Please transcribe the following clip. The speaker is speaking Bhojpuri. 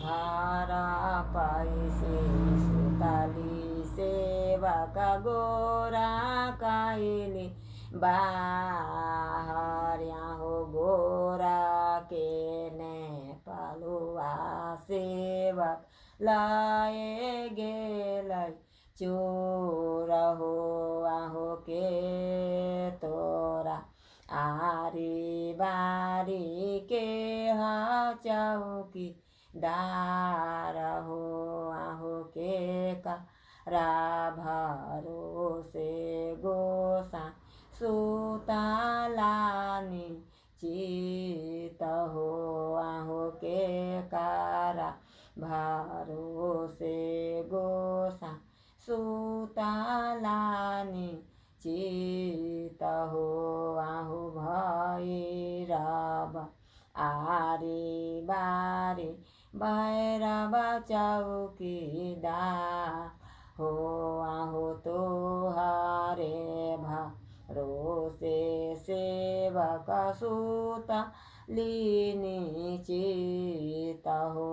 भारा पैसे सुताली सेवक गोरा काइली बाहर हो गोरा के ने पालुआ सेवक लाए गेलै चोर हो आहो के तोरा आरी बारी के हा चौकी दार हो आहो के का भरोसे गोसा सुतालानी चित हो आहो के कारा भरोसे गोसा सुतालानी चित हो आहु भैरव आरी बारी भैरव चौकीदार हो आहु तोहरे भरोसे सेवक सुत लीनी चित हो